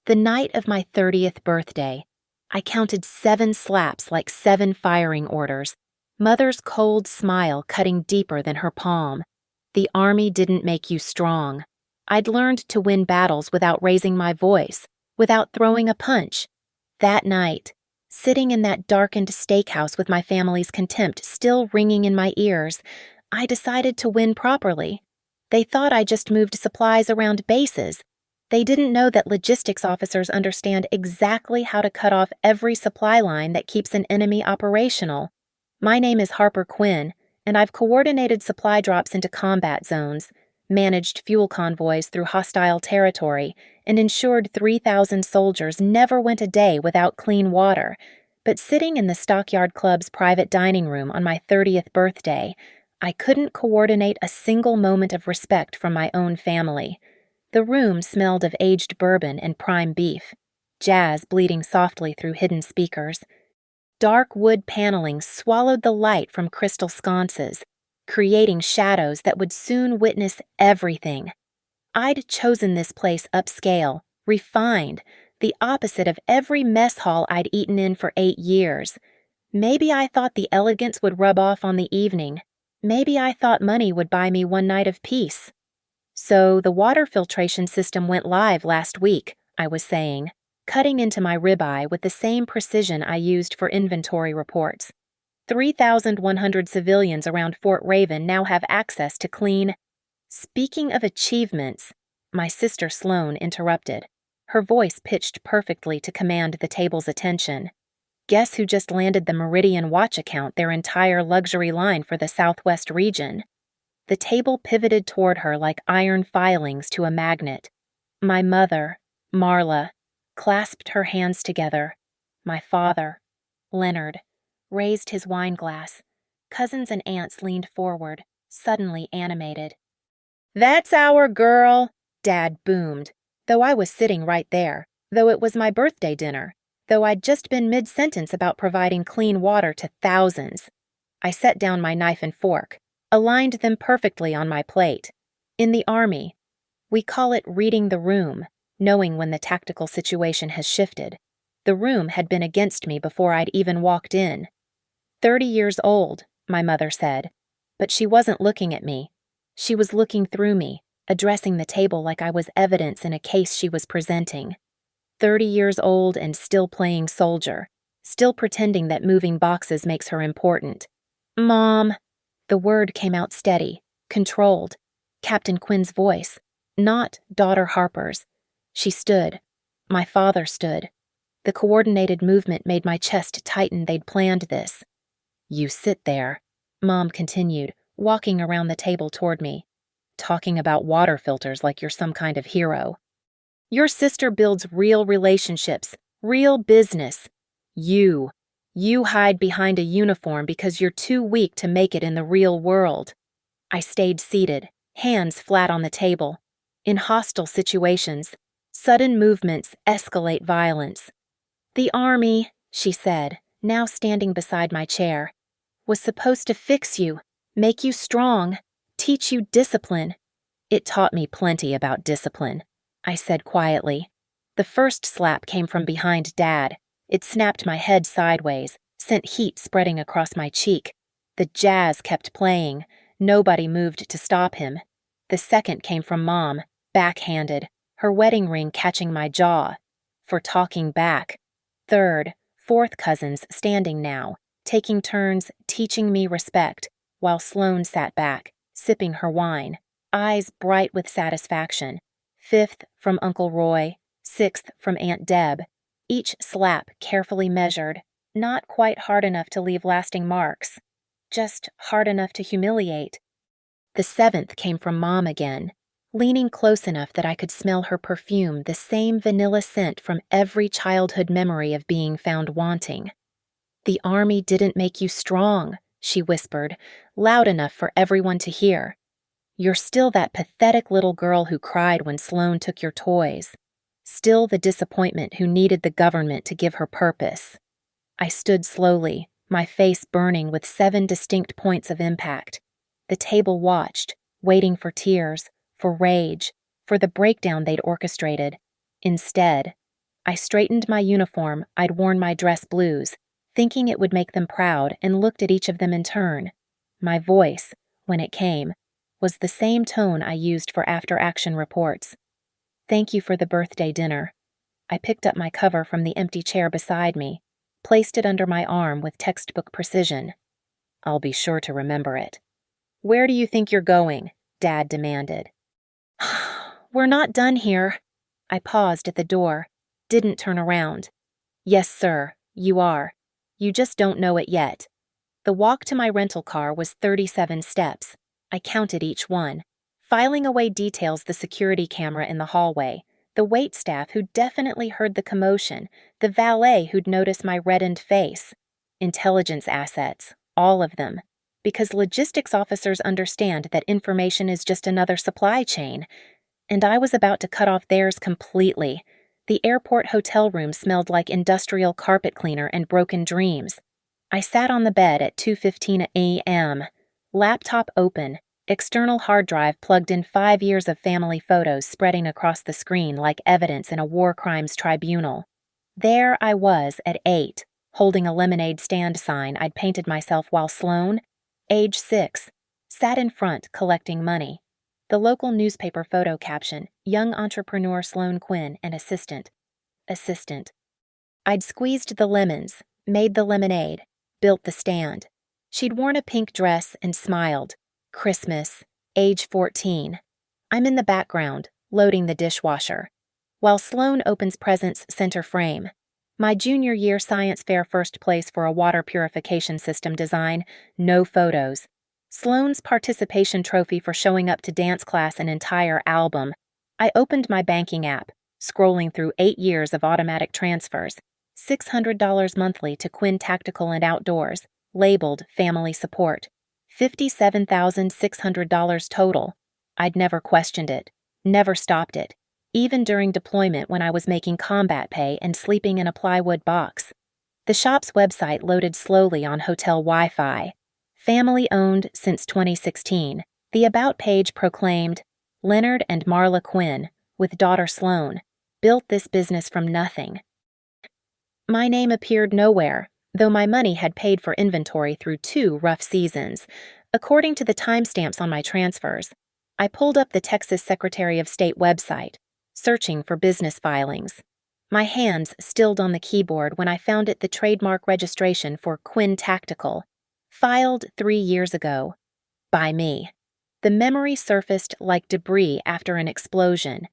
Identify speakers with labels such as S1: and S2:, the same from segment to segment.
S1: The night of my 30th birthday, I counted 7 slaps like 7 firing orders, Mother's cold smile cutting deeper than her palm. The army didn't make you strong. I'd learned to win battles without raising my voice, without throwing a punch. That night, sitting in that darkened steakhouse with my family's contempt still ringing in my ears, I decided to win properly. They thought I just moved supplies around bases. They didn't know that logistics officers understand exactly how to cut off every supply line that keeps an enemy operational. My name is Harper Quinn, and I've coordinated supply drops into combat zones, managed fuel convoys through hostile territory, and ensured 3,000 soldiers never went a day without clean water. But sitting in the Stockyard Club's private dining room on my 30th birthday, I couldn't coordinate a single moment of respect from my own family. The room smelled of aged bourbon and prime beef, jazz bleeding softly through hidden speakers. Dark wood paneling swallowed the light from crystal sconces, creating shadows that would soon witness everything. I'd chosen this place upscale, refined, the opposite of every mess hall I'd eaten in for 8 years. Maybe I thought the elegance would rub off on the evening. Maybe I thought money would buy me one night of peace. So the water filtration system went live last week, I was saying, cutting into my ribeye with the same precision I used for inventory reports. 3,100 civilians around Fort Raven now have access to clean. Speaking of achievements, my sister Sloane interrupted, her voice pitched perfectly to command the table's attention. Guess who just landed the Meridian Watch account, their entire luxury line for the Southwest region? The table pivoted toward her like iron filings to a magnet. My mother, Marla, clasped her hands together. My father, Leonard, raised his wine glass. Cousins and aunts leaned forward, suddenly animated. "That's our girl," Dad boomed, though I was sitting right there, though it was my birthday dinner, though I'd just been mid-sentence about providing clean water to thousands. I set down my knife and fork, aligned them perfectly on my plate. In the Army, we call it reading the room, knowing when the tactical situation has shifted. The room had been against me before I'd even walked in. 30 years old, my mother said, but she wasn't looking at me. She was looking through me, addressing the table like I was evidence in a case she was presenting. 30 years old and still playing soldier, still pretending that moving boxes makes her important. "Mom," the word came out steady, controlled, Captain Quinn's voice, not daughter Harper's. She stood. My father stood. The coordinated movement made my chest tighten. They'd planned this. "You sit there," Mom continued, walking around the table toward me, "talking about water filters like you're some kind of hero. Your sister builds real relationships, real business. You hide behind a uniform because you're too weak to make it in the real world." I stayed seated, hands flat on the table. In hostile situations, sudden movements escalate violence. "The Army," she said, now standing beside my chair, "was supposed to fix you, make you strong, teach you discipline." "It taught me plenty about discipline," I said quietly. The first slap came from behind Dad. It snapped my head sideways, sent heat spreading across my cheek. The jazz kept playing. Nobody moved to stop him. The second came from Mom, backhanded, her wedding ring catching my jaw. For talking back. Third, fourth cousins standing now, taking turns teaching me respect, while Sloane sat back, sipping her wine, eyes bright with satisfaction. Fifth from Uncle Roy, sixth from Aunt Deb, each slap carefully measured, not quite hard enough to leave lasting marks, just hard enough to humiliate. The seventh came from Mom again, leaning close enough that I could smell her perfume, the same vanilla scent from every childhood memory of being found wanting. "The Army didn't make you strong," she whispered, loud enough for everyone to hear. "You're still that pathetic little girl who cried when Sloane took your toys. Still the disappointment who needed the government to give her purpose." I stood slowly, my face burning with 7 distinct points of impact. The table watched, waiting for tears, for rage, for the breakdown they'd orchestrated. Instead, I straightened my uniform. I'd worn my dress blues, thinking it would make them proud, and looked at each of them in turn. My voice, when it came, was the same tone I used for after-action reports. "Thank you for the birthday dinner." I picked up my cover from the empty chair beside me, placed it under my arm with textbook precision. "I'll be sure to remember it." "Where do you think you're going?" Dad demanded. "We're not done here." I paused at the door, didn't turn around. "Yes, sir, you are. You just don't know it yet." The walk to my rental car was 37 steps. I counted each one, filing away details: the security camera in the hallway, the waitstaff who'd definitely heard the commotion, the valet who'd noticed my reddened face. Intelligence assets, all of them. Because logistics officers understand that information is just another supply chain. And I was about to cut off theirs completely. The airport hotel room smelled like industrial carpet cleaner and broken dreams. I sat on the bed at 2:15 a.m., laptop open, external hard drive plugged in, 5 years of family photos spreading across the screen like evidence in a war crimes tribunal. There I was at 8, holding a lemonade stand sign I'd painted myself while Sloan, age 6, sat in front collecting money. The local newspaper photo caption: "Young entrepreneur Sloan Quinn and assistant." Assistant. I'd squeezed the lemons, made the lemonade, built the stand. She'd worn a pink dress and smiled. Christmas, age 14. I'm in the background, loading the dishwasher, while Sloan opens presents center frame. My junior year science fair first place for a water purification system design, no photos. Sloan's participation trophy for showing up to dance class, an entire album. I opened my banking app, scrolling through 8 years of automatic transfers. $600 monthly to Quinn Tactical and Outdoors, labeled family support. $57,600 total. I'd never questioned it, never stopped it, even during deployment when I was making combat pay and sleeping in a plywood box. The shop's website loaded slowly on hotel Wi-Fi. Family-owned since 2016, the About page proclaimed, "Leonard and Marla Quinn, with daughter Sloan, built this business from nothing." My name appeared nowhere, though my money had paid for inventory through 2 rough seasons. According to the timestamps on my transfers, I pulled up the Texas Secretary of State website, searching for business filings. My hands stilled on the keyboard when I found it: the trademark registration for Quinn Tactical, filed 3 years ago. By me. The memory surfaced like debris after an explosion.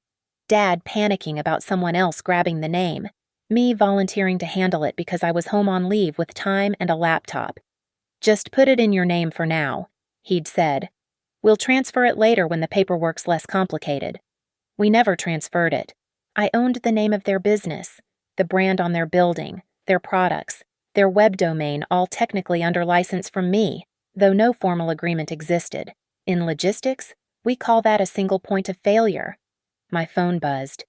S1: Dad panicking about someone else grabbing the name. Me volunteering to handle it because I was home on leave with time and a laptop. "Just put it in your name for now," he'd said. "We'll transfer it later when the paperwork's less complicated." We never transferred it. I owned the name of their business, the brand on their building, their products, their web domain, all technically under license from me, though no formal agreement existed. In logistics, we call that a single point of failure. My phone buzzed.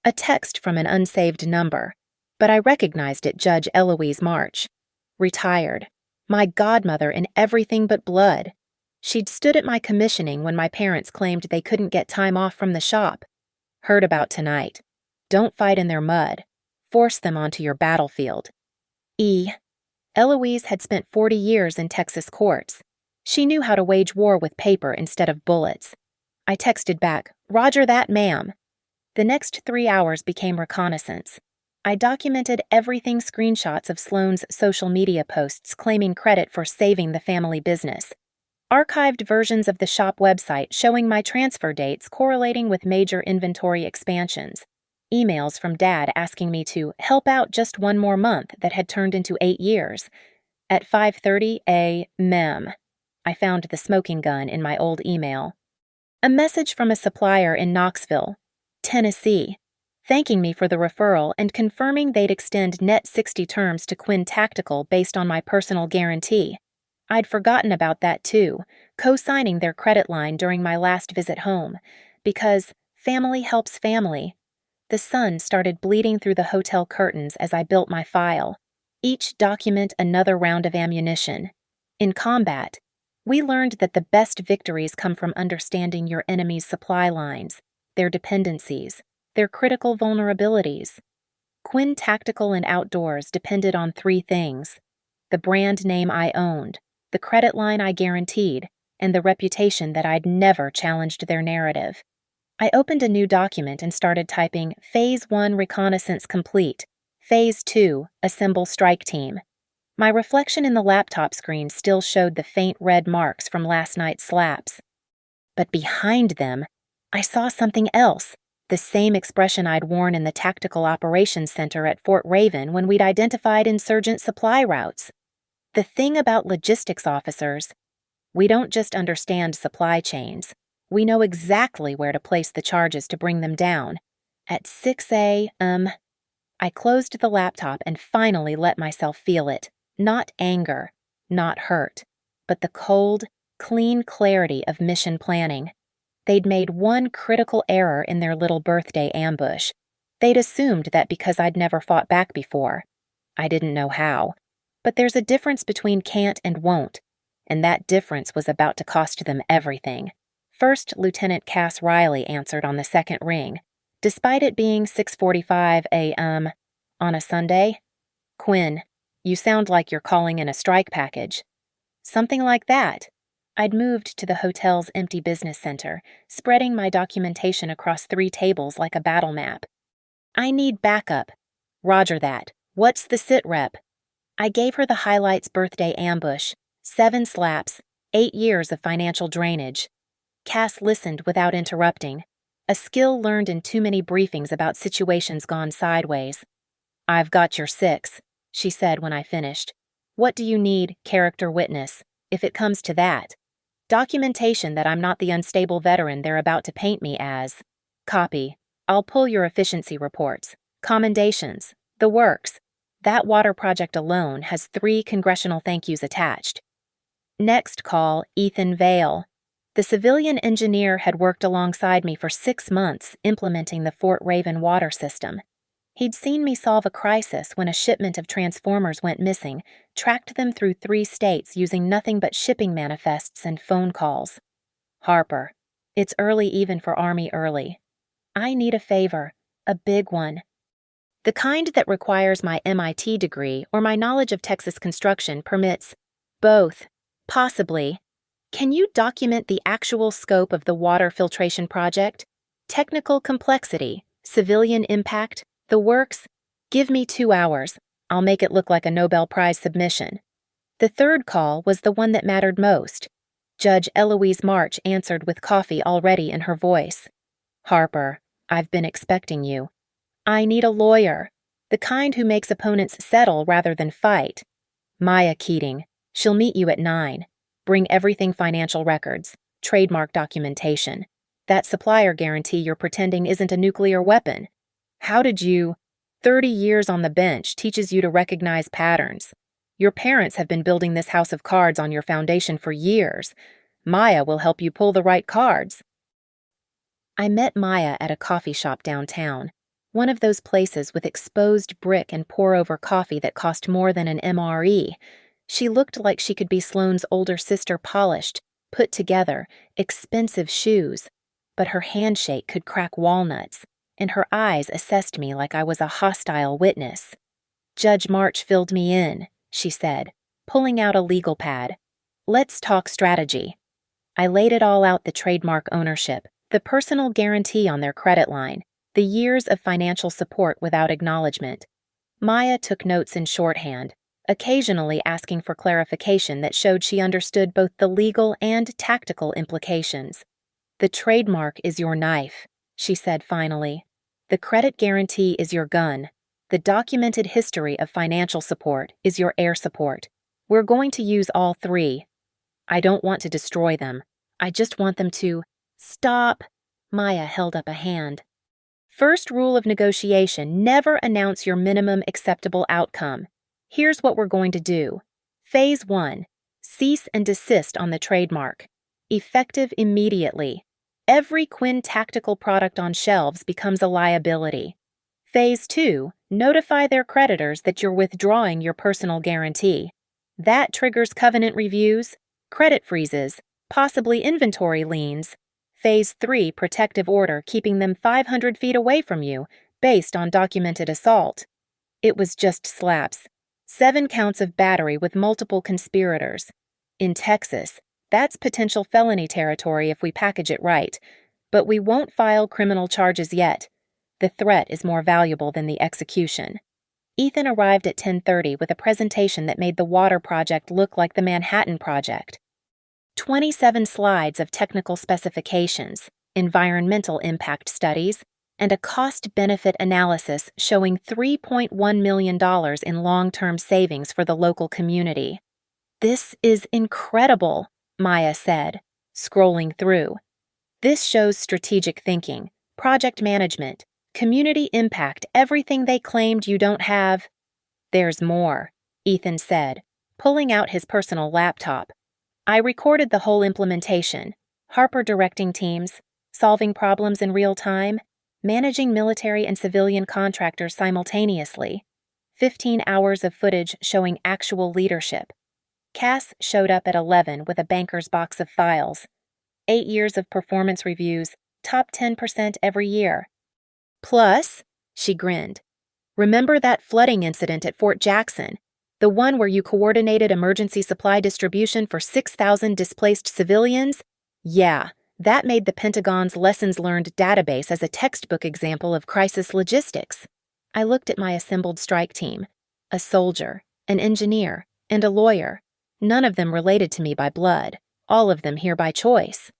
S1: A text from an unsaved number, but I recognized it: Judge Eloise March. Retired. My godmother in everything but blood. She'd stood at my commissioning when my parents claimed they couldn't get time off from the shop. "Heard about tonight. Don't fight in their mud. Force them onto your battlefield." Eloise had spent 40 years in Texas courts. She knew how to wage war with paper instead of bullets. I texted back, "Roger that, ma'am." The next 3 hours became reconnaissance. I documented everything: screenshots of Sloan's social media posts claiming credit for saving the family business, archived versions of the shop website showing my transfer dates correlating with major inventory expansions, emails from Dad asking me to help out just 1 more month that had turned into 8 years. At 5:30 a.m., I found the smoking gun in my old email. A message from a supplier in Knoxville, Tennessee, thanking me for the referral and confirming they'd extend net 60 terms to Quinn Tactical based on my personal guarantee. I'd forgotten about that too, co-signing their credit line during my last visit home, because family helps family. The sun started bleeding through the hotel curtains as I built my file, each document another round of ammunition. In combat, we learned that the best victories come from understanding your enemy's supply lines, their dependencies, their critical vulnerabilities. Quinn Tactical and Outdoors depended on three things: the brand name I owned, the credit line I guaranteed, and the reputation that I'd never challenged their narrative. I opened a new document and started typing Phase 1 Reconnaissance Complete, Phase 2 Assemble Strike Team. My reflection in the laptop screen still showed the faint red marks from last night's slaps. But behind them, I saw something else, the same expression I'd worn in the Tactical Operations Center at Fort Raven when we'd identified insurgent supply routes. The thing about logistics officers, we don't just understand supply chains. We know exactly where to place the charges to bring them down. At 6 a.m., I closed the laptop and finally let myself feel it. Not anger, not hurt, but the cold, clean clarity of mission planning. They'd made one critical error in their little birthday ambush. They'd assumed that because I'd never fought back before. I didn't know how. But there's a difference between can't and won't, and that difference was about to cost them everything. First Lieutenant Cass Riley answered on the second ring, despite it being 6:45 a.m. on a Sunday. "Quinn, you sound like you're calling in a strike package." "Something like that." I'd moved to the hotel's empty business center, spreading my documentation across 3 tables like a battle map. "I need backup." "Roger that. What's the sit rep?" I gave her the highlights birthday ambush, 7 slaps, 8 years of financial drainage. Cass listened without interrupting, a skill learned in too many briefings about situations gone sideways. "I've got your 6, she said when I finished. "What do you need, character witness, if it comes to that?" "Documentation that I'm not the unstable veteran they're about to paint me as." "Copy. I'll pull your efficiency reports, commendations, the works. That water project alone has 3 congressional thank yous attached." Next call, Ethan Vale. The civilian engineer had worked alongside me for 6 months implementing the Fort Raven water system. He'd seen me solve a crisis when a shipment of transformers went missing, tracked them through 3 states using nothing but shipping manifests and phone calls. "Harper, it's early even for Army early. I need a favor, a big one. The kind that requires my MIT degree or my knowledge of Texas construction permits both, possibly. Can you document the actual scope of the water filtration project? Technical complexity, civilian impact, the works? Give me 2 hours. I'll make it look like a Nobel Prize submission." The third call was the one that mattered most. Judge Eloise March answered with coffee already in her voice. "Harper, I've been expecting you. I need a lawyer, the kind who makes opponents settle rather than fight. Maya Keating. She'll meet you at 9. Bring everything financial records, trademark documentation. That supplier guarantee you're pretending isn't a nuclear weapon. How did you? 30 years on the bench teaches you to recognize patterns. Your parents have been building this house of cards on your foundation for years. Maya will help you pull the right cards." I met Maya at a coffee shop downtown, one of those places with exposed brick and pour-over coffee that cost more than an MRE. She looked like she could be Sloane's older sister polished, put together, expensive shoes, but her handshake could crack walnuts, and her eyes assessed me like I was a hostile witness. "Judge March filled me in," she said, pulling out a legal pad. "Let's talk strategy." I laid it all out: the trademark ownership, the personal guarantee on their credit line, the years of financial support without acknowledgement. Maya took notes in shorthand, occasionally asking for clarification that showed she understood both the legal and tactical implications. "The trademark is your knife," she said finally. "The credit guarantee is your gun. The documented history of financial support is your air support. We're going to use all 3. I don't want to destroy them. I just want them to—" "Stop!" Maya held up a hand. "First rule of negotiation: never announce your minimum acceptable outcome. Here's what we're going to do. Phase 1. Cease and desist on the trademark. Effective immediately. Every Quinn Tactical product on shelves becomes a liability. Phase 2. Notify their creditors that you're withdrawing your personal guarantee. That triggers covenant reviews, credit freezes, possibly inventory liens. Phase 3. Protective order keeping them 500 feet away from you, based on documented assault. It was just slaps. 7 counts of battery with multiple conspirators. In Texas, that's potential felony territory if we package it right, but we won't file criminal charges yet. The threat is more valuable than the execution. Ethan arrived at 10:30 with a presentation that made the water project look like the Manhattan Project. 27 slides of technical specifications, environmental impact studies, and a cost-benefit analysis showing $3.1 million in long-term savings for the local community. "This is incredible," Maya said, scrolling through. "This shows strategic thinking, project management, community impact, everything they claimed you don't have." "There's more," Ethan said, pulling out his personal laptop. "I recorded the whole implementation, Harper directing teams, solving problems in real time, managing military and civilian contractors simultaneously. 15 hours of footage showing actual leadership. Cass showed up at 11 with a banker's box of files. 8 years of performance reviews, top 10% every year. Plus," she grinned, "remember that flooding incident at Fort Jackson? The one where you coordinated emergency supply distribution for 6,000 displaced civilians? Yeah, that made the Pentagon's lessons learned database as a textbook example of crisis logistics." I looked at my assembled strike team. A soldier, an engineer, and a lawyer. None of them related to me by blood, all of them here by choice.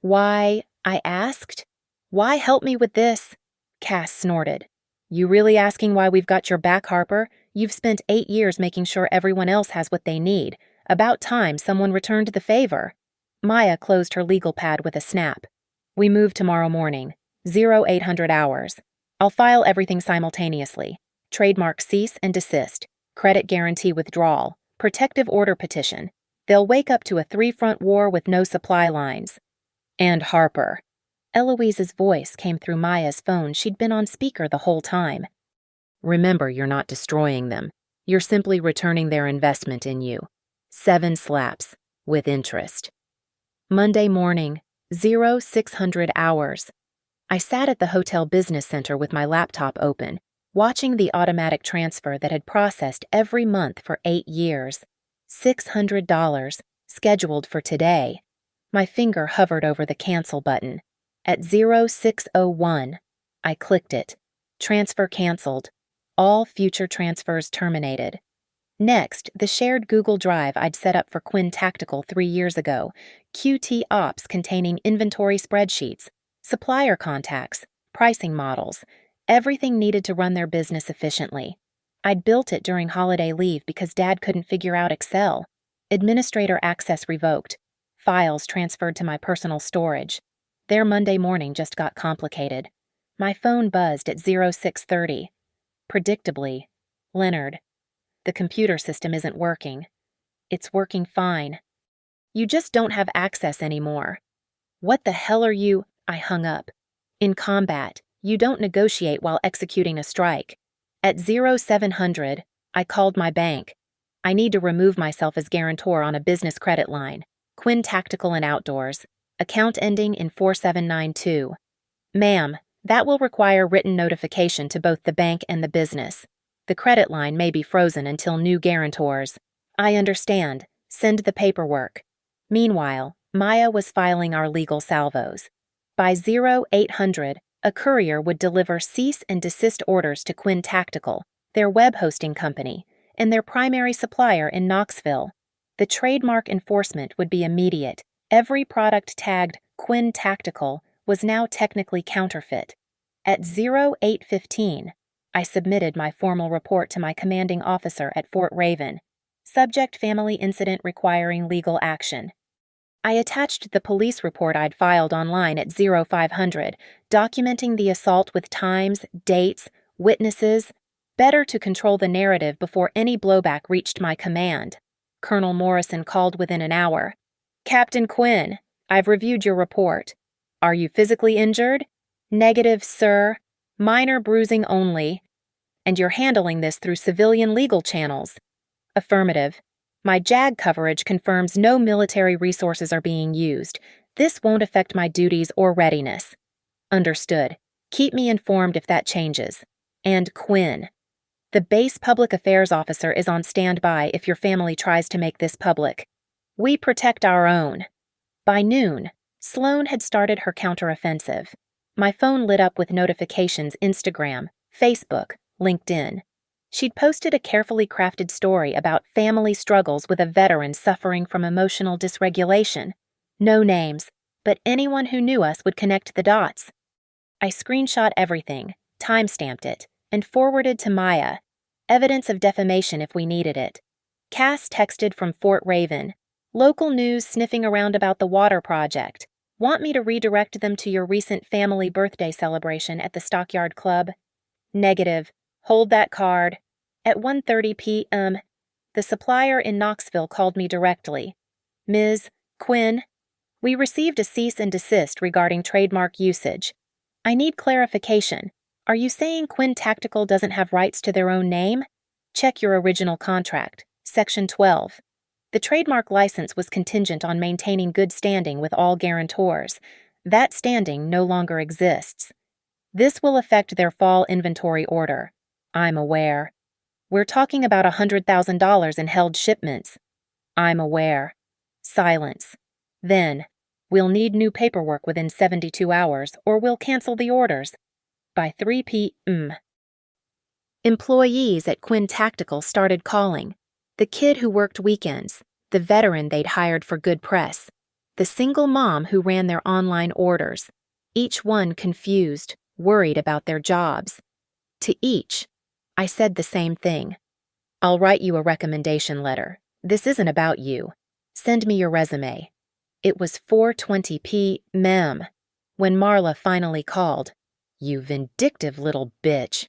S1: "Why?" I asked. "Why help me with this?" Cass snorted. "You really asking why we've got your back, Harper? You've spent 8 years making sure everyone else has what they need. About time someone returned the favor." Maya closed her legal pad with a snap. "We move tomorrow morning. 0800 hours. I'll file everything simultaneously. Trademark cease and desist. Credit guarantee withdrawal. Protective order petition. They'll wake up to a 3-front war with no supply lines." "And Harper." Eloise's voice came through Maya's phone. She'd been on speaker the whole time. "Remember, you're not destroying them. You're simply returning their investment in you. 7 slaps, with interest." Monday morning, 0600 hours. I sat at the hotel business center with my laptop open, watching the automatic transfer that had processed every month for 8 years. $600, scheduled for today. My finger hovered over the cancel button. At 0601, I clicked it. Transfer canceled. All future transfers terminated. Next, the shared Google Drive I'd set up for Quinn Tactical 3 years ago, QT Ops containing inventory spreadsheets, supplier contacts, pricing models, everything needed to run their business efficiently. I'd built it during holiday leave because Dad couldn't figure out Excel. Administrator access revoked. Files transferred to my personal storage. Their Monday morning just got complicated. My phone buzzed at 0630. Predictably, "Leonard, the computer system isn't working." "It's working fine." "You just don't have access anymore." "What the hell are you?" I hung up. "In combat, you don't negotiate while executing a strike." At 0700, I called my bank. "I need to remove myself as guarantor on a business credit line. Quinn Tactical and Outdoors. Account ending in 4792. "Ma'am, that will require written notification to both the bank and the business. The credit line may be frozen until new guarantors." "I understand. Send the paperwork." Meanwhile, Maya was filing our legal salvos. By 0800, a courier would deliver cease and desist orders to Quinn Tactical, their web hosting company, and their primary supplier in Knoxville. The trademark enforcement would be immediate. Every product tagged Quinn Tactical was now technically counterfeit. At 0815, I submitted my formal report to my commanding officer at Fort Raven. Subject: family incident requiring legal action. I attached the police report I'd filed online at 0500, documenting the assault with times, dates, witnesses, better to control the narrative before any blowback reached my command. Colonel Morrison called within an hour. "Captain Quinn, I've reviewed your report. Are you physically injured?" "Negative, sir. Minor bruising only." "And you're handling this through civilian legal channels?" "Affirmative. My JAG coverage confirms no military resources are being used. This won't affect my duties or readiness." "Understood. Keep me informed if that changes." "And Quinn." The base public affairs officer is on standby if your family tries to make this public. We protect our own. By noon, Sloane had started her counteroffensive. My phone lit up with notifications: Instagram, Facebook, LinkedIn. She'd posted a carefully crafted story about family struggles with a veteran suffering from emotional dysregulation. No names, but anyone who knew us would connect the dots. I screenshot everything, timestamped it, and forwarded to Maya. Evidence of defamation if we needed it. Cass texted from Fort Raven. Local news sniffing around about the water project. Want me to redirect them to your recent family birthday celebration at the Stockyard Club? Negative. Hold that card. At 1:30 p.m., the supplier in Knoxville called me directly. Ms. Quinn, we received a cease and desist regarding trademark usage. I need clarification. Are you saying Quinn Tactical doesn't have rights to their own name? Check your original contract, Section 12. The trademark license was contingent on maintaining good standing with all guarantors. That standing no longer exists. This will affect their fall inventory order. I'm aware. We're talking about $100,000 in held shipments. I'm aware. Silence. Then, we'll need new paperwork within 72 hours, or we'll cancel the orders. By 3 p.m. Employees at Quinn Tactical started calling. The kid who worked weekends, the veteran they'd hired for good press, the single mom who ran their online orders, each one confused, worried about their jobs. To each, I said the same thing. I'll write you a recommendation letter. This isn't about you. Send me your resume. It was 4:20 p.m. when Marla finally called. You vindictive little bitch.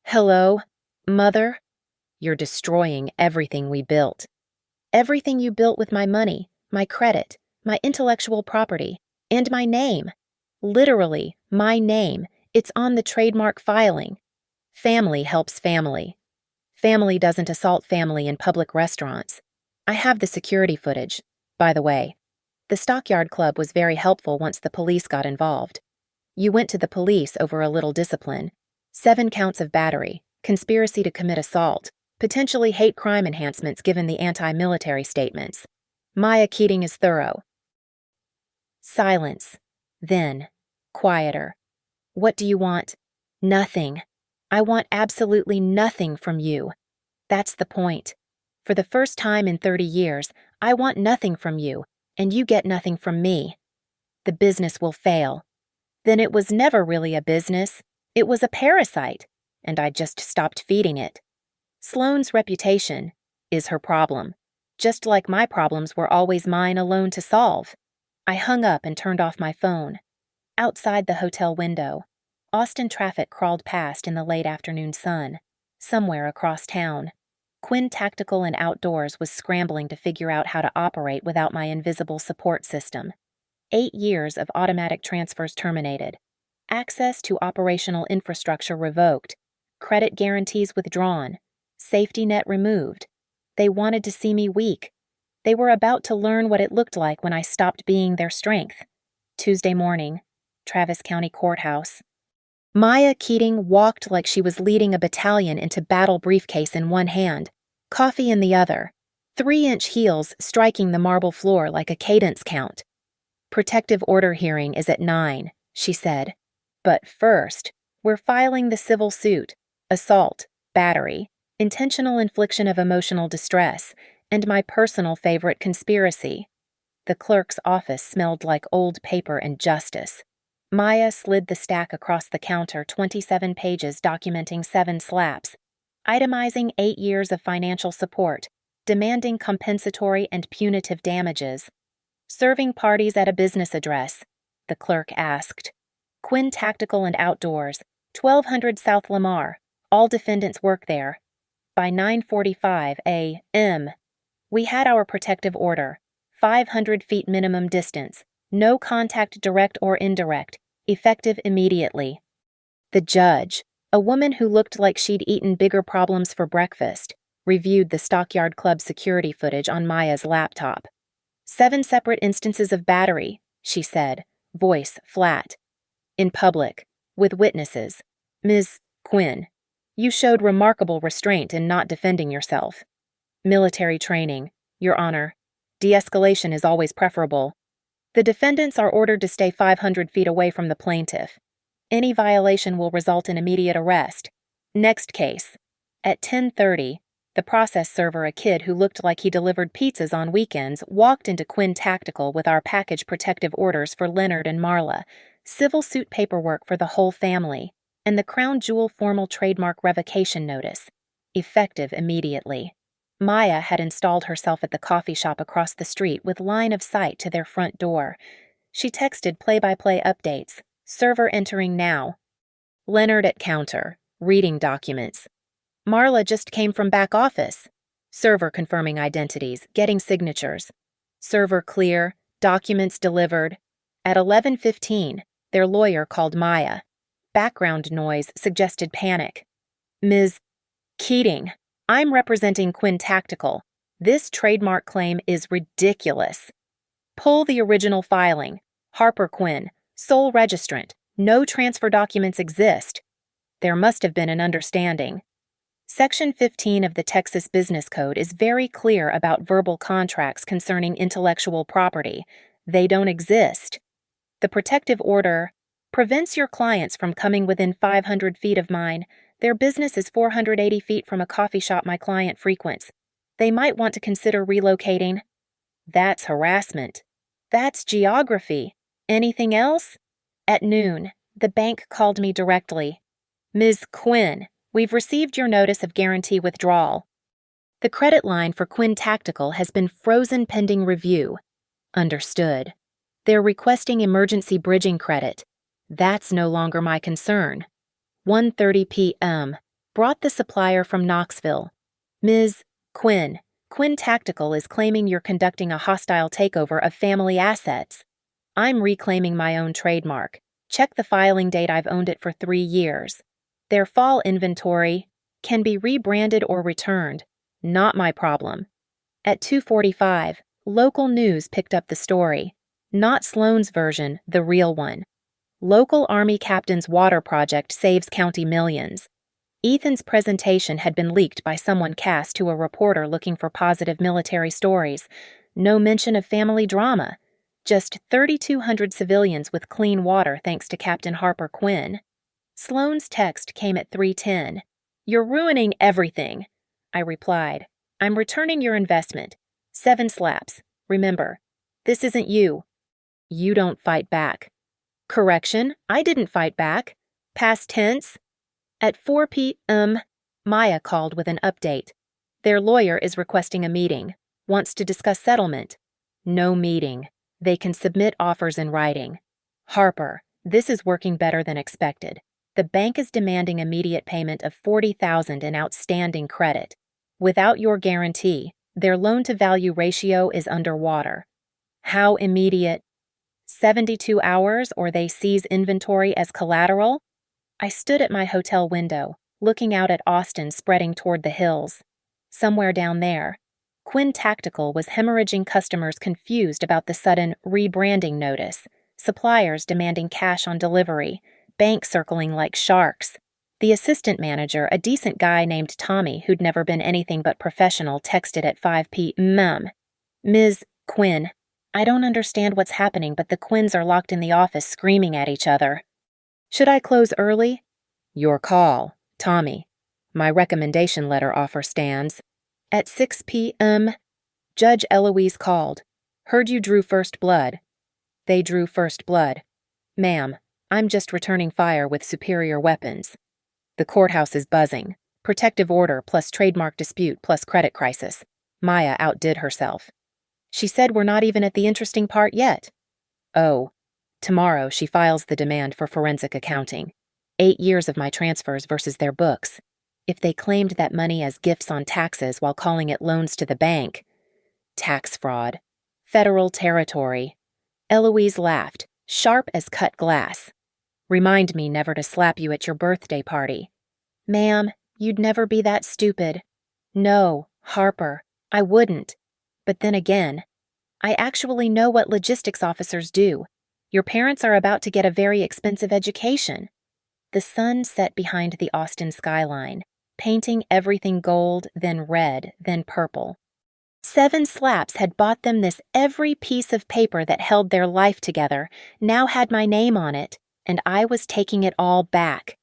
S1: Hello, Mother? You're destroying everything we built. Everything you built with my money, my credit, my intellectual property, and my name. Literally, my name. It's on the trademark filing. Family helps family. Family doesn't assault family in public restaurants. I have the security footage, by the way. The Stockyard Club was very helpful once the police got involved. You went to the police over a little discipline. 7 counts of battery, conspiracy to commit assault, potentially hate crime enhancements given the anti-military statements. Maya Keating is thorough. Silence. Then, quieter. What do you want? Nothing. I want absolutely nothing from you. That's the point. For the first time in 30 years, I want nothing from you, and you get nothing from me. The business will fail. Then it was never really a business. It was a parasite, and I just stopped feeding it. Sloane's reputation is her problem, just like my problems were always mine alone to solve. I hung up and turned off my phone. Outside the hotel window, Austin traffic crawled past in the late afternoon sun, somewhere across town. Quinn Tactical and Outdoors was scrambling to figure out how to operate without my invisible support system. 8 years of automatic transfers terminated. Access to operational infrastructure revoked. Credit guarantees withdrawn. Safety net removed. They wanted to see me weak. They were about to learn what it looked like when I stopped being their strength. Tuesday morning, Travis County Courthouse. Maya Keating walked like she was leading a battalion into battle briefcase in one hand, coffee in the other, 3-inch heels striking the marble floor like a cadence count. Protective order hearing is at 9, she said. But first, we're filing the civil suit, assault, battery, intentional infliction of emotional distress, and my personal favorite, conspiracy. The clerk's office smelled like old paper and justice. Maya slid the stack across the counter, 27 pages documenting 7 slaps, itemizing 8 years of financial support, demanding compensatory and punitive damages. Serving parties at a business address, the clerk asked. Quinn Tactical and Outdoors, 1200 South Lamar. All defendants work there. By 9:45 a.m., we had our protective order. 500 feet minimum distance. No contact, direct or indirect. Effective immediately. The judge, a woman who looked like she'd eaten bigger problems for breakfast, reviewed the Stockyard Club security footage on Maya's laptop. 7 separate instances of battery, she said, voice flat. In public, with witnesses. Ms. Quinn, You showed remarkable restraint in not defending yourself. Military training, Your Honor. De-escalation is always preferable. The defendants are ordered to stay 500 feet away from the plaintiff. Any violation will result in immediate arrest. Next case. At 10:30, the process server, a kid who looked like he delivered pizzas on weekends, walked into Quinn Tactical with our package protective orders for Leonard and Marla, civil suit paperwork for the whole family, and the crown jewel formal trademark revocation notice, effective immediately. Maya had installed herself at the coffee shop across the street with line of sight to their front door. She texted play-by-play updates. Server entering now. Leonard at counter, reading documents. Marla just came from back office. Server confirming identities, getting signatures. Server clear, documents delivered. At 11:15, their lawyer called Maya. Background noise suggested panic. Ms. Keating, I'm representing Quinn Tactical. This trademark claim is ridiculous. Pull the original filing. Harper Quinn, sole registrant. No transfer documents exist. There must have been an understanding. Section 15 of the Texas Business Code is very clear about verbal contracts concerning intellectual property. They don't exist. The protective order prevents your clients from coming within 500 feet of mine. Their business is 480 feet from a coffee shop my client frequents. They might want to consider relocating. That's harassment. That's geography. Anything else? At noon, the bank called me directly. Ms. Quinn, we've received your notice of guarantee withdrawal. The credit line for Quinn Tactical has been frozen pending review. Understood. They're requesting emergency bridging credit. That's no longer my concern. 1:30 p.m. Brought the supplier from Knoxville. Ms. Quinn, Quinn Tactical is claiming you're conducting a hostile takeover of family assets. I'm reclaiming my own trademark. Check the filing date. I've owned it for 3 years. Their fall inventory can be rebranded or returned. Not my problem. At 2:45, local news picked up the story. Not Sloan's version, the real one. Local Army captain's water project saves county millions. Ethan's presentation had been leaked by someone cast to a reporter looking for positive military stories. No mention of family drama. Just 3,200 civilians with clean water thanks to Captain Harper Quinn. Sloan's text came at 3:10. You're ruining everything. I replied. I'm returning your investment. 7 slaps. Remember, this isn't you. You don't fight back. Correction, I didn't fight back. Past tense. At 4 p.m., Maya called with an update. Their lawyer is requesting a meeting. Wants to discuss settlement. No meeting. They can submit offers in writing. Harper, this is working better than expected. The bank is demanding immediate payment of $40,000 in outstanding credit. Without your guarantee, their loan-to-value ratio is underwater. How immediate? 72 hours or they seize inventory as collateral? I stood at my hotel window, looking out at Austin spreading toward the hills. Somewhere down there, Quinn Tactical was hemorrhaging customers confused about the sudden rebranding notice, suppliers demanding cash on delivery, banks circling like sharks. The assistant manager, a decent guy named Tommy who'd never been anything but professional, texted at 5 p.m. Ms. Quinn, I don't understand what's happening, but the Quinns are locked in the office screaming at each other. Should I close early? Your call, Tommy. My recommendation letter offer stands. At 6 p.m., Judge Eloise called. Heard you drew first blood. They drew first blood. Ma'am, I'm just returning fire with superior weapons. The courthouse is buzzing. Protective order plus trademark dispute plus credit crisis. Maya outdid herself. She said we're not even at the interesting part yet. Oh, tomorrow she files the demand for forensic accounting. 8 years of my transfers versus their books. If they claimed that money as gifts on taxes while calling it loans to the bank. Tax fraud. Federal territory. Eloise laughed, sharp as cut glass. Remind me never to slap you at your birthday party. Ma'am, you'd never be that stupid. No, Harper, I wouldn't. But then again, I actually know what logistics officers do. Your parents are about to get a very expensive education. The sun set behind the Austin skyline, painting everything gold, then red, then purple. 7 slaps had bought them this. Every piece of paper that held their life together now had my name on it, and I was taking it all back.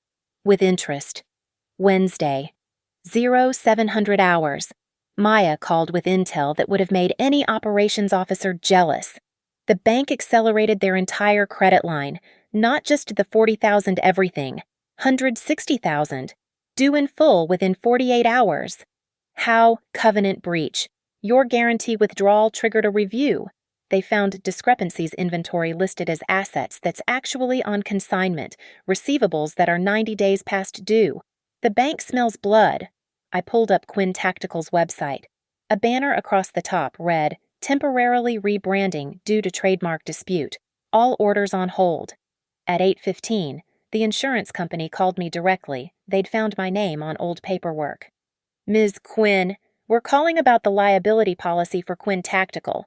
S1: With interest. Wednesday. 0700 hours. Maya called with intel that would have made any operations officer jealous. The bank accelerated their entire credit line, not just the $40,000 everything, $160,000, due in full within 48 hours. How covenant breach. Your guarantee withdrawal triggered a review. They found discrepancies inventory listed as assets that's actually on consignment, receivables that are 90 days past due. The bank smells blood. I pulled up Quinn Tactical's website. A banner across the top read, "Temporarily rebranding due to trademark dispute. All orders on hold." At 8:15, the insurance company called me directly. They'd found my name on old paperwork. "Ms. Quinn, we're calling about the liability policy for Quinn Tactical.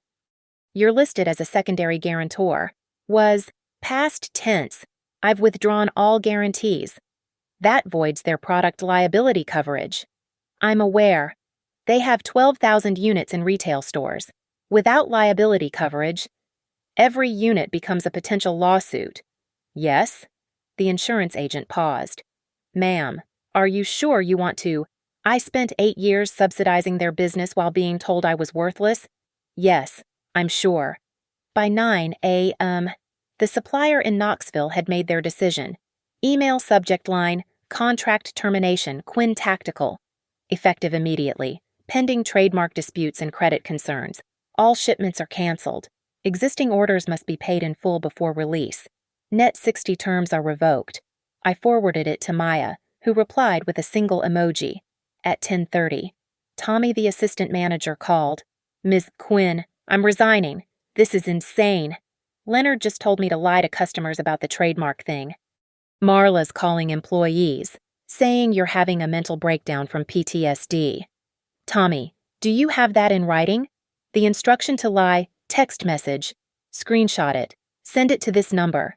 S1: You're listed as a secondary guarantor." Was past tense. I've withdrawn all guarantees. That voids their product liability coverage. I'm aware. They have 12,000 units in retail stores. Without liability coverage, every unit becomes a potential lawsuit. Yes? The insurance agent paused. "Ma'am, are you sure you want to? I spent 8 years subsidizing their business while being told I was worthless. Yes, I'm sure." By 9 a.m., the supplier in Knoxville had made their decision. Email subject line, "Contract termination, Quinn Tactical." Effective immediately. Pending trademark disputes and credit concerns. All shipments are canceled. Existing orders must be paid in full before release. Net 60 terms are revoked. I forwarded it to Maya, who replied with a single emoji. At 10:30, Tommy, the assistant manager, called. "Ms. Quinn, I'm resigning. This is insane. Leonard just told me to lie to customers about the trademark thing. Marla's calling employees, saying you're having a mental breakdown from PTSD. Tommy, do you have that in writing? The instruction to lie, text message. Screenshot it. Send it to this number."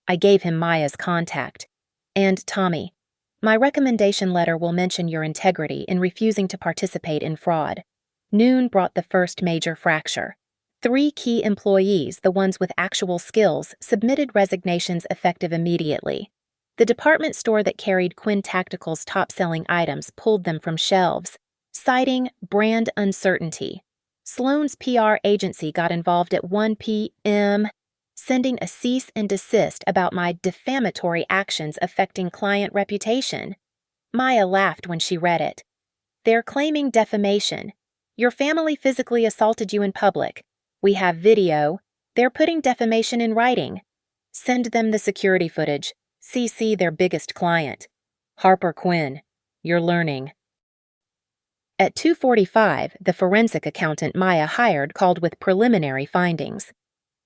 S1: I gave him Maya's contact. "And Tommy, my recommendation letter will mention your integrity in refusing to participate in fraud." Noon brought the first major fracture. 3 key employees, the ones with actual skills, submitted resignations effective immediately. The department store that carried Quinn Tactical's top-selling items pulled them from shelves, citing brand uncertainty. Sloan's PR agency got involved at 1 p.m., sending a cease and desist about my defamatory actions affecting client reputation. Maya laughed when she read it. "They're claiming defamation. Your family physically assaulted you in public. We have video. They're putting defamation in writing. Send them the security footage. CC their biggest client. Harper Quinn. You're learning." At 2:45, the forensic accountant Maya hired called with preliminary findings.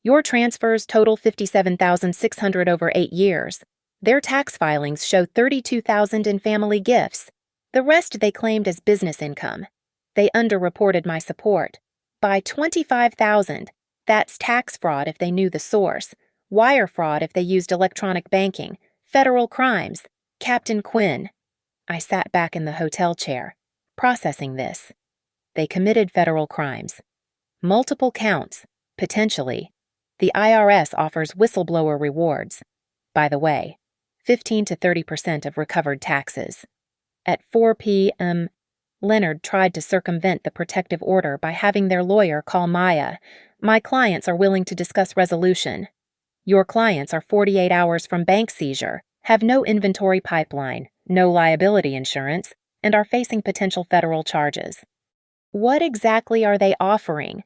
S1: "Your transfers total $57,600 over 8 years. Their tax filings show $32,000 in family gifts. The rest they claimed as business income. They underreported my support. By $25,000. That's tax fraud if they knew the source, wire fraud if they used electronic banking, federal crimes. Captain Quinn." I sat back in the hotel chair, processing this. They committed federal crimes. Multiple counts, potentially. The IRS offers whistleblower rewards. By the way, 15 to 30% of recovered taxes. At 4 p.m., Leonard tried to circumvent the protective order by having their lawyer call Maya. "My clients are willing to discuss resolution. Your clients are 48 hours from bank seizure, have no inventory pipeline, no liability insurance, and are facing potential federal charges." What exactly are they offering?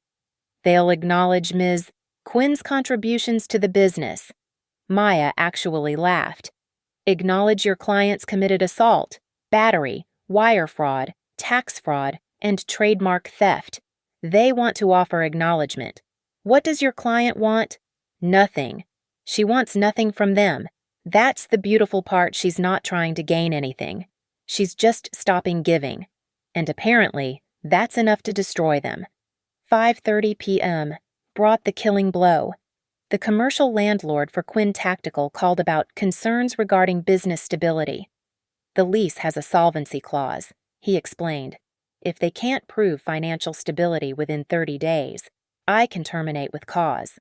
S1: They'll acknowledge Ms. Quinn's contributions to the business. Maya actually laughed. Acknowledge your clients committed assault, battery, wire fraud, tax fraud, and trademark theft. They want to offer acknowledgement. What does your client want? Nothing. She wants nothing from them. That's the beautiful part. She's not trying to gain anything. She's just stopping giving. And apparently, that's enough to destroy them. 5:30 p.m. brought the killing blow. The commercial landlord for Quinn Tactical called about concerns regarding business stability. The lease has a solvency clause, he explained. If they can't prove financial stability within 30 days, I can terminate with cause.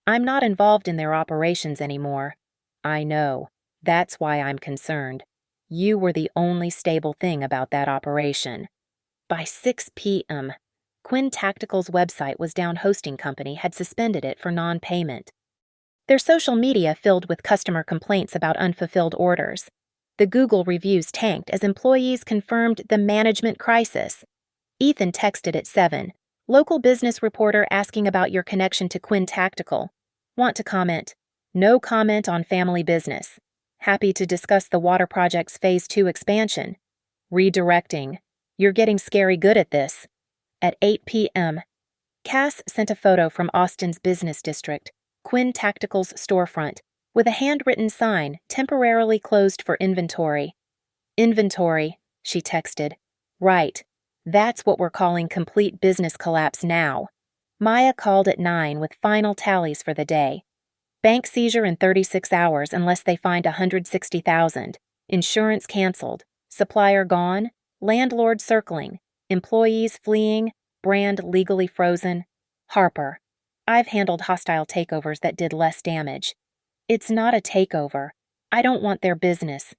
S1: I'm not involved in their operations anymore. I know. That's why I'm concerned. You were the only stable thing about that operation. By 6 p.m., Quinn Tactical's website was down. Hosting company had suspended it for non-payment. Their social media filled with customer complaints about unfulfilled orders. The Google reviews tanked as employees confirmed the management crisis. Ethan texted at 7. Local business reporter asking about your connection to Quinn Tactical. Want to comment? No comment on family business. Happy to discuss the water project's Phase 2 expansion. Redirecting. You're getting scary good at this. At 8 p.m., Cass sent a photo from Austin's business district, Quinn Tactical's storefront, with a handwritten sign temporarily closed for inventory. Inventory, she texted. Right. That's what we're calling complete business collapse now. Maya called at 9 with final tallies for the day. Bank seizure in 36 hours unless they find $160,000. Insurance canceled. Supplier gone. Landlord circling. Employees fleeing. Brand legally frozen. Harper. I've handled hostile takeovers that did less damage. It's not a takeover. I don't want their business.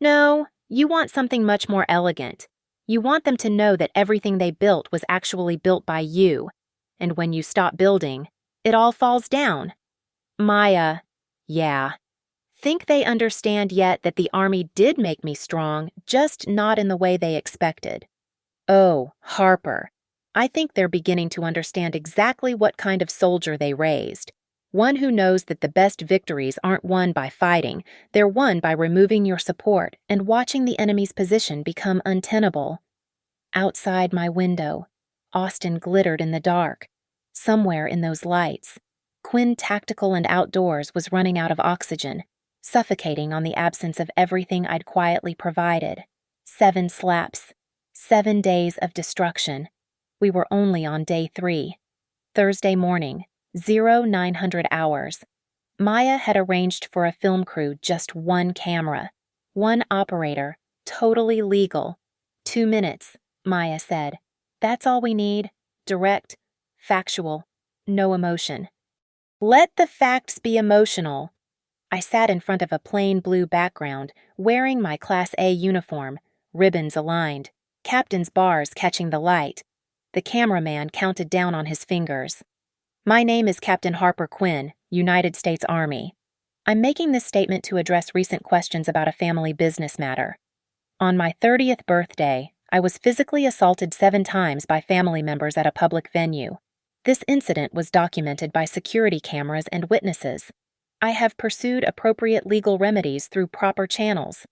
S1: No, you want something much more elegant. You want them to know that everything they built was actually built by you. And when you stop building, it all falls down. Maya, yeah. Think they understand yet that the Army did make me strong, just not in the way they expected. Oh, Harper. I think they're beginning to understand exactly what kind of soldier they raised. One who knows that the best victories aren't won by fighting, they're won by removing your support and watching the enemy's position become untenable. Outside my window, Austin glittered in the dark. Somewhere in those lights, Quinn Tactical and Outdoors was running out of oxygen, suffocating on the absence of everything I'd quietly provided. 7 slaps. 7 days of destruction. We were only on day 3. Thursday morning, 0900 hours. Maya had arranged for a film crew just 1 camera, 1 operator, totally legal. 2 minutes, Maya said. That's all we need. Direct, factual, no emotion. Let the facts be emotional. I sat in front of a plain blue background, wearing my Class A uniform, ribbons aligned, captain's bars catching the light. The cameraman counted down on his fingers. My name is Captain Harper Quinn, United States Army. I'm making this statement to address recent questions about a family business matter. On my 30th birthday, I was physically assaulted 7 times by family members at a public venue. This incident was documented by security cameras and witnesses. I have pursued appropriate legal remedies through proper channels.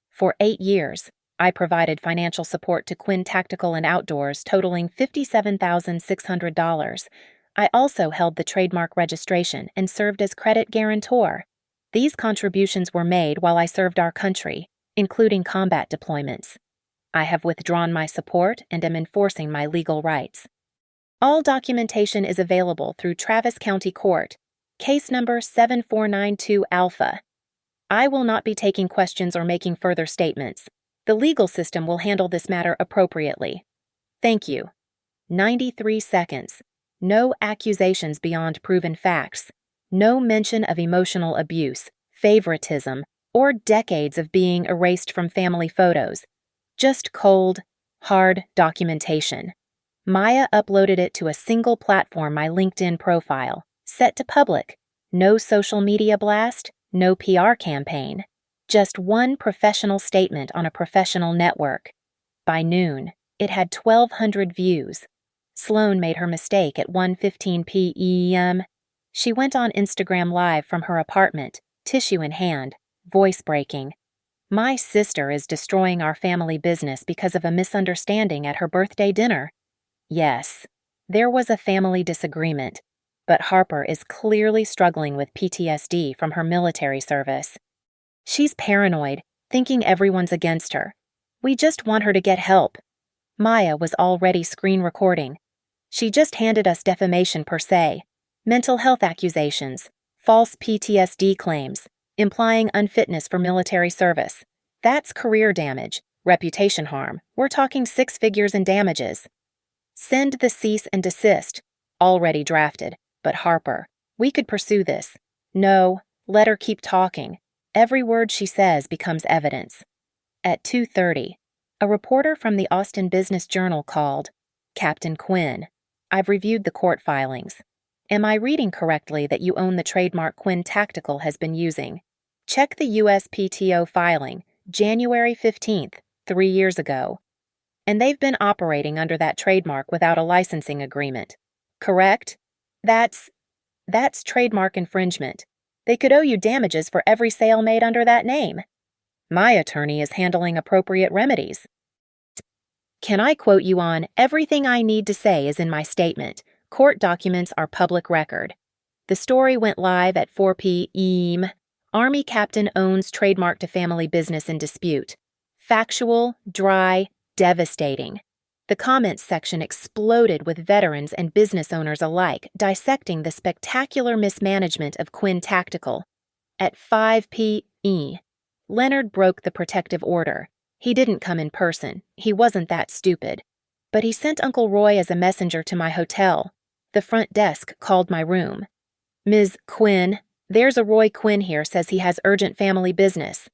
S1: For 8 years, I provided financial support to Quinn Tactical and Outdoors totaling $57,600. I also held the trademark registration and served as credit guarantor. These contributions were made while I served our country, including combat deployments. I have withdrawn my support and am enforcing my legal rights. All documentation is available through Travis County Court, case number 7492 Alpha. I will not be taking questions or making further statements. The legal system will handle this matter appropriately. Thank you. 93 seconds. No accusations beyond proven facts. No mention of emotional abuse, favoritism, or decades of being erased from family photos. Just cold, hard documentation. Maya uploaded it to a single platform, my LinkedIn profile, set to public. No social media blast, no PR campaign. Just 1 professional statement on a professional network. By noon, it had 1,200 views. Sloan made her mistake at 1:15 p.m. She went on Instagram Live from her apartment, tissue in hand, voice breaking. My sister is destroying our family business because of a misunderstanding at her birthday dinner. Yes, there was a family disagreement, but Harper is clearly struggling with PTSD from her military service. She's paranoid, thinking everyone's against her. We just want her to get help. Maya was already screen recording. She just handed us defamation per se. mental health accusations, false PTSD claims, implying unfitness for military service. That's career damage, reputation harm. We're talking 6 figures in damages. Send the cease and desist. Already drafted. But Harper, we could pursue this. No, let her keep talking. Every word she says becomes evidence. At 2:30, a reporter from the Austin Business Journal called. Captain Quinn, I've reviewed the court filings. Am I reading correctly that you own the trademark Quinn Tactical has been using? Check the USPTO filing, January 15th, 3 years ago. And they've been operating under that trademark without a licensing agreement. Correct? That's trademark infringement. They could owe you damages for every sale made under that name. My attorney is handling appropriate remedies. Can I quote you on everything I need to say is in my statement? Court documents are public record. The story went live at 4 p.m. Army captain owns trademark to family business in dispute. Factual, dry, devastating. The comments section exploded with veterans and business owners alike dissecting the spectacular mismanagement of Quinn Tactical. At 5 p.m., Leonard broke the protective order. He didn't come in person. He wasn't that stupid. But he sent Uncle Roy as a messenger to my hotel. The front desk called my room. Ms. Quinn, there's a Roy Quinn here, says he has urgent family business.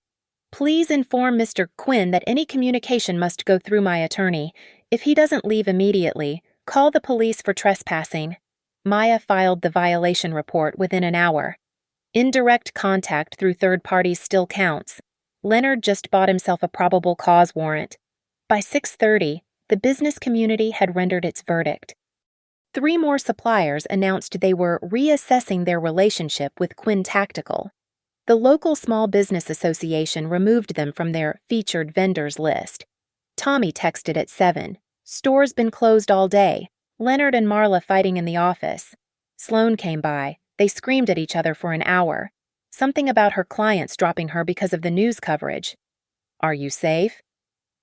S1: Please inform Mr. Quinn that any communication must go through my attorney. If he doesn't leave immediately, call the police for trespassing. Maya filed the violation report within an hour. Indirect contact through third parties still counts. Leonard just bought himself a probable cause warrant. By 6:30, the business community had rendered its verdict. 3 more suppliers announced they were reassessing their relationship with Quinn Tactical. The local Small Business Association removed them from their featured vendors list. Tommy texted at 7. Store's been closed all day. Leonard and Marla fighting in the office. Sloan came by. They screamed at each other for an hour. Something about her clients dropping her because of the news coverage. Are you safe?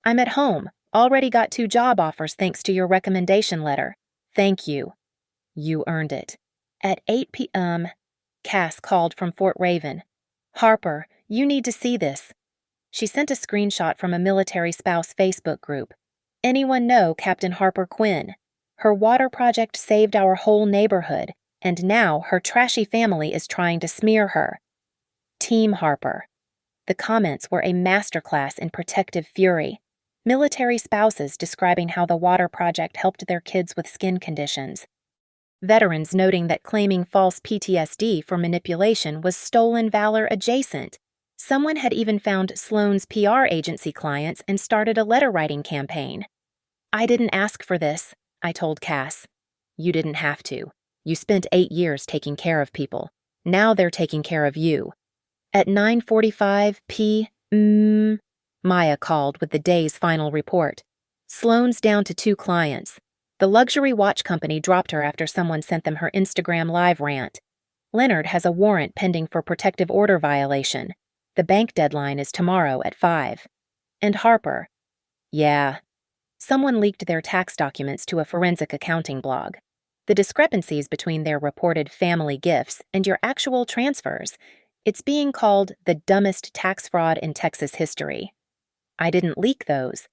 S1: I'm at home. Already got 2 job offers thanks to your recommendation letter. Thank you. You earned it. At 8 p.m., Cass called from Fort Raven. Harper, you need to see this. She sent a screenshot from a military spouse Facebook group. Anyone know Captain Harper Quinn? Her water project saved our whole neighborhood, and now her trashy family is trying to smear her. Team Harper. The comments were a masterclass in protective fury. Military spouses describing how the water project helped their kids with skin conditions. Veterans noting that claiming false PTSD for manipulation was stolen valor adjacent. Someone had even found Sloan's PR agency clients and started a letter-writing campaign. I didn't ask for this, I told Cass. You didn't have to. You spent 8 years taking care of people. Now they're taking care of you. At 9:45 p.m., Maya called with the day's final report. Sloan's down to 2 clients. The luxury watch company dropped her after someone sent them her Instagram Live rant. Leonard has a warrant pending for protective order violation. The bank deadline is tomorrow at 5. And Harper. Yeah. Someone leaked their tax documents to a forensic accounting blog. The discrepancies between their reported family gifts and your actual transfers. It's being called the dumbest tax fraud in Texas history. I didn't leak those.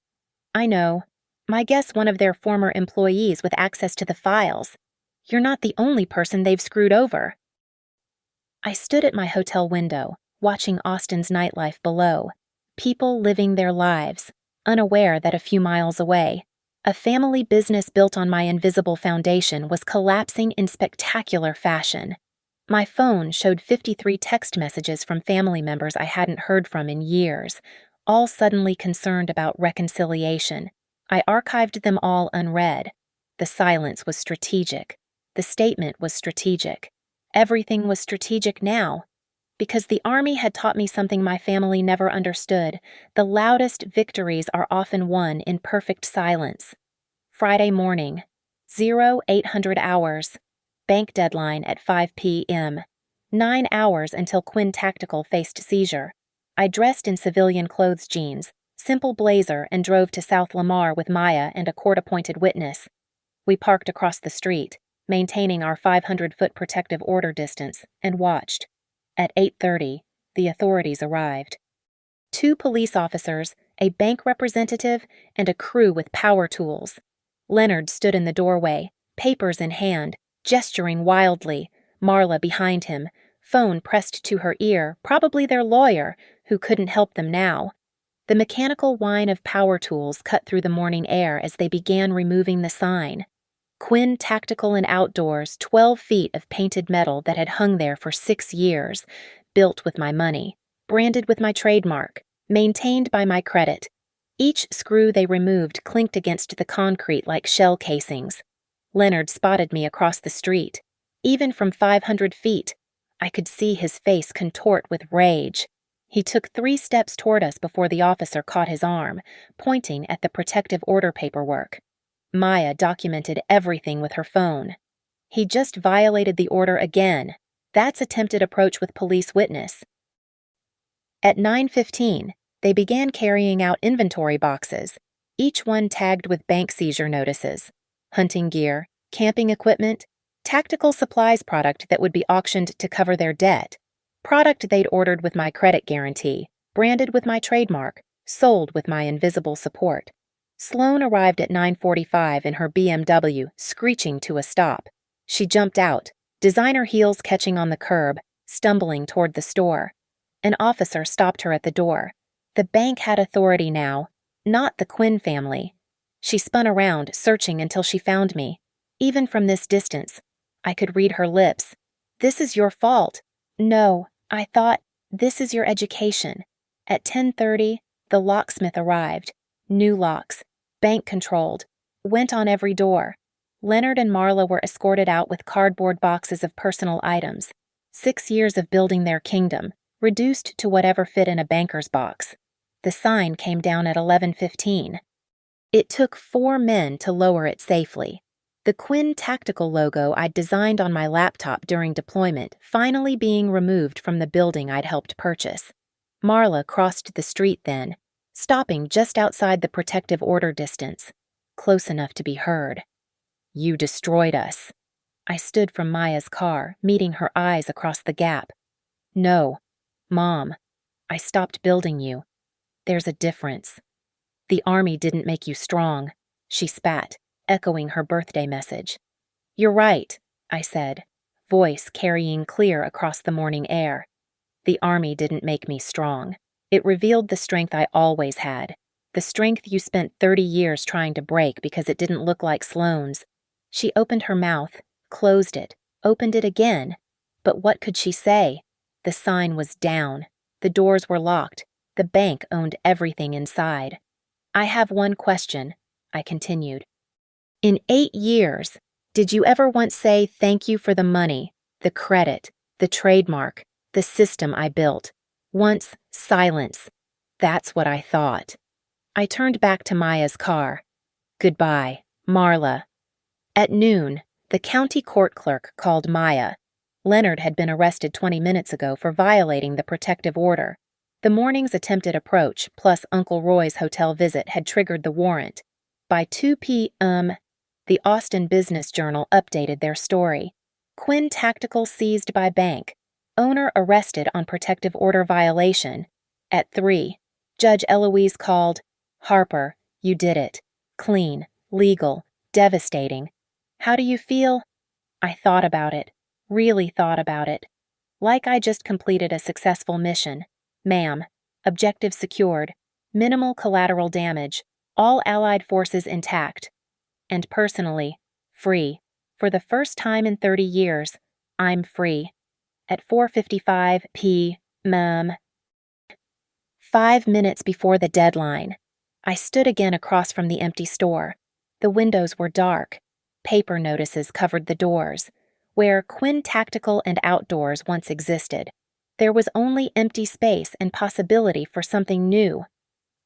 S1: I know. My guess one of their former employees with access to the files. You're not the only person they've screwed over. I stood at my hotel window, watching Austin's nightlife below. People living their lives, unaware that a few miles away, a family business built on my invisible foundation was collapsing in spectacular fashion. My phone showed 53 text messages from family members I hadn't heard from in years, all suddenly concerned about reconciliation. I archived them all unread. The silence was strategic. The statement was strategic. Everything was strategic now. Because the Army had taught me something my family never understood. The loudest victories are often won in perfect silence. Friday morning, 0800 hours. Bank deadline at 5 p.m. 9 hours until Quinn Tactical faced seizure. I dressed in civilian clothes jeans, simple blazer, and drove to South Lamar with Maya and a court-appointed witness. We parked across the street. maintaining our 500-foot protective order distance, and watched. At 8:30, the authorities arrived. 2 police officers, a bank representative, and a crew with power tools. Leonard stood in the doorway, papers in hand, gesturing wildly, Marla behind him, phone pressed to her ear, probably their lawyer, who couldn't help them now. The mechanical whine of power tools cut through the morning air as they began removing the sign. Quinn Tactical and Outdoors, 12 feet of painted metal that had hung there for 6 years, built with my money, branded with my trademark, maintained by my credit. Each screw they removed clinked against the concrete like shell casings. Leonard spotted me across the street. Even from 500 feet, I could see his face contort with rage. He took 3 steps toward us before the officer caught his arm, pointing at the protective order paperwork. Maya documented everything with her phone. He just violated the order again. That's attempted approach with police witness. At 9:15, they began carrying out inventory boxes, each one tagged with bank seizure notices. Hunting gear, camping equipment, tactical supplies product that would be auctioned to cover their debt, product they'd ordered with my credit guarantee, branded with my trademark, sold with my invisible support. Sloane arrived at 9:45 in her BMW, screeching to a stop. She jumped out, designer heels catching on the curb, stumbling toward the store. An officer stopped her at the door. The bank had authority now, not the Quinn family. She spun around, searching until she found me. Even from this distance, I could read her lips. "This is your fault." "No, I thought, this is your education." At 10:30, the locksmith arrived. New locks, bank-controlled, went on every door. Leonard and Marla were escorted out with cardboard boxes of personal items. 6 years of building their kingdom, reduced to whatever fit in a banker's box. The sign came down at 11:15. It took 4 men to lower it safely. The Quinn Tactical logo I'd designed on my laptop during deployment finally being removed from the building I'd helped purchase. Marla crossed the street then, stopping just outside the protective order distance, close enough to be heard. "You destroyed us." I stood from Maya's car, meeting her eyes across the gap. "No, Mom, I stopped building you. There's a difference. The army didn't make you strong," she spat, echoing her birthday message. "You're right," I said, voice carrying clear across the morning air. "The army didn't make me strong. It revealed the strength I always had, the strength you spent 30 years trying to break because it didn't look like Sloane's." She opened her mouth, closed it, opened it again. But what could she say? The sign was down. The doors were locked. The bank owned everything inside. "I have one question," I continued. "In 8 years, did you ever once say thank you for the money, the credit, the trademark, the system I built? Once, silence. That's what I thought." I turned back to Maya's car. "Goodbye, Marla." At noon, the county court clerk called Maya. Leonard had been arrested 20 minutes ago for violating the protective order. The morning's attempted approach, plus Uncle Roy's hotel visit, had triggered the warrant. By 2 p.m., the Austin Business Journal updated their story. Quinn Tactical seized by bank. Owner arrested on protective order violation. At 3, Judge Eloise called, "Harper, you did it. Clean, legal, devastating. How do you feel?" I thought about it, really thought about it. Like I just completed a successful mission. "Ma'am, objective secured, minimal collateral damage, all Allied forces intact." And personally, free. For the first time in 30 years, I'm free. At 4:55 p.m. 5 minutes before the deadline, I stood again across from the empty store. The windows were dark. Paper notices covered the doors. Where Quinn Tactical and Outdoors once existed, there was only empty space and possibility for something new.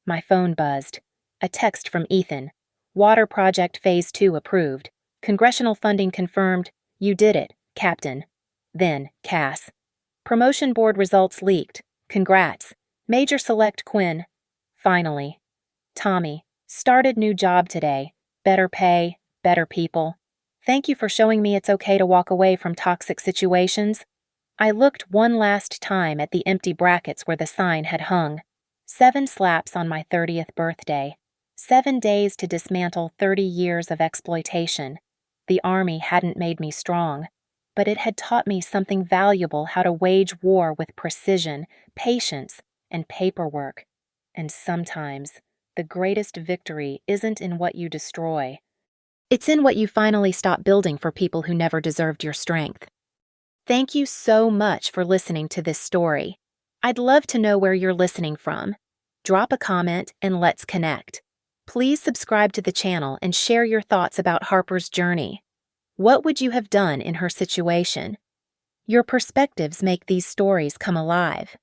S1: My phone buzzed. A text from Ethan. "Water Project Phase 2 approved. Congressional funding confirmed. You did it, Captain." Then, Cass. "Promotion board results leaked. Congrats. Major Select Quinn." Finally. Tommy. "Started new job today. Better pay, better people." Thank you for showing me it's okay to walk away from toxic situations. I looked one last time at the empty brackets where the sign had hung. 7 slaps on my 30th birthday. 7 days to dismantle 30 years of exploitation. The army hadn't made me strong, but it had taught me something valuable: how to wage war with precision, patience, and paperwork. And sometimes, the greatest victory isn't in what you destroy. It's in what you finally stop building for people who never deserved your strength. Thank you so much for listening to this story. I'd love to know where you're listening from. Drop a comment and let's connect. Please subscribe to the channel and share your thoughts about Harper's journey. What would you have done in her situation? Your perspectives make these stories come alive.